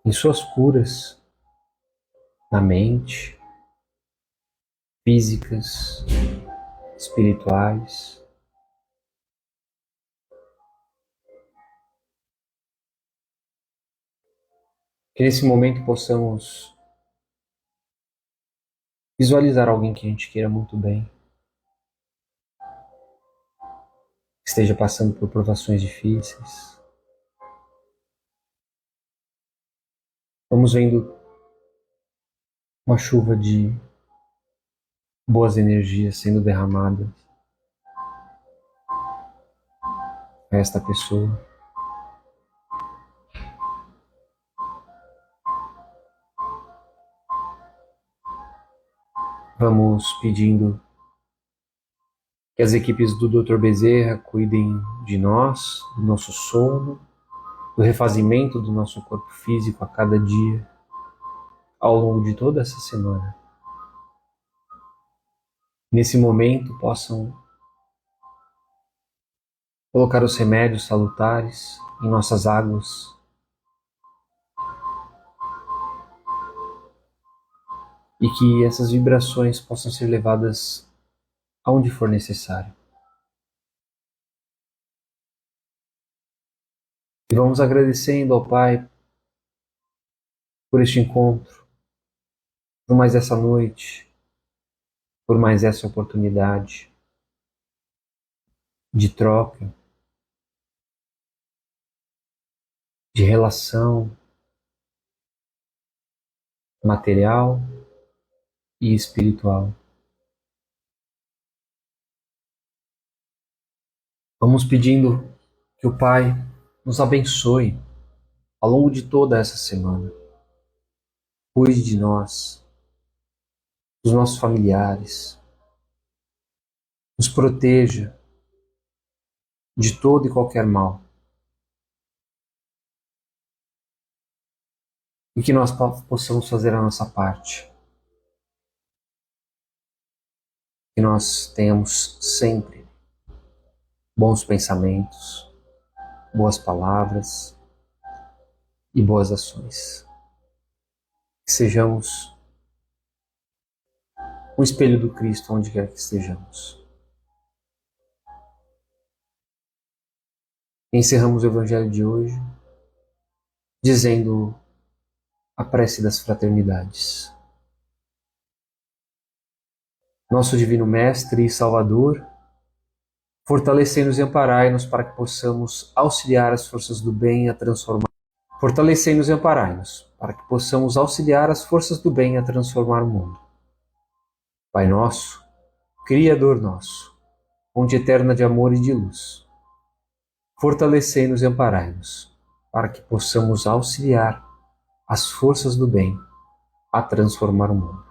em suas curas na mente, físicas, espirituais. Que nesse momento possamos visualizar alguém que a gente queira muito bem, que esteja passando por provações difíceis. Vamos vendo uma chuva de boas energias sendo derramada a esta pessoa. Vamos pedindo que as equipes do Dr. Bezerra cuidem de nós, do nosso sono, do refazimento do nosso corpo físico a cada dia, ao longo de toda essa semana. Nesse momento possam colocar os remédios salutares em nossas águas, e que essas vibrações possam ser levadas aonde for necessário. E vamos agradecendo ao Pai por este encontro, por mais essa noite, por mais essa oportunidade de troca, de relação material e espiritual. Vamos pedindo que o Pai nos abençoe ao longo de toda essa semana. Cuide de nós, dos nossos familiares, nos proteja de todo e qualquer mal. E que nós possamos fazer a nossa parte. Que nós tenhamos sempre bons pensamentos, boas palavras e boas ações. Que sejamos um espelho do Cristo onde quer que estejamos. Encerramos o Evangelho de hoje dizendo a prece das fraternidades. Nosso Divino Mestre e Salvador, fortalecei-nos e amparai-nos para que possamos auxiliar as forças do bem a transformar. Fortalecei-nos e amparai-nos para que possamos auxiliar as forças do bem a transformar o mundo. Pai nosso, Criador nosso, fonte eterna de amor e de luz, fortalecei-nos e amparai-nos para que possamos auxiliar as forças do bem a transformar o mundo.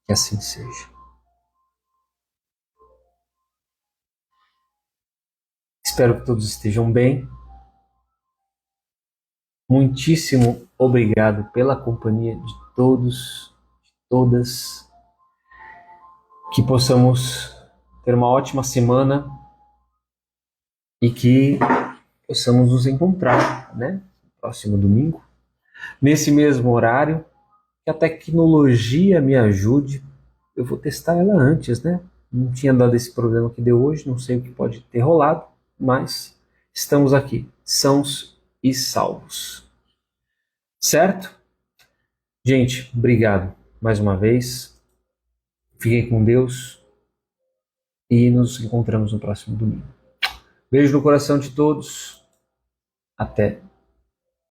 Que assim seja. Espero que todos estejam bem Muitíssimo obrigado pela companhia de todos, de todas. Que possamos ter uma ótima semana e que possamos nos encontrar, né? Próximo domingo, nesse mesmo horário. Que a tecnologia me ajude. Eu vou testar ela antes, né? Não tinha dado esse problema que deu hoje, não sei o que pode ter rolado, mas estamos aqui, sãos e salvos. Certo? Gente, obrigado mais uma vez. Fiquem com Deus e nos encontramos no próximo domingo. Beijo no coração de todos. Até.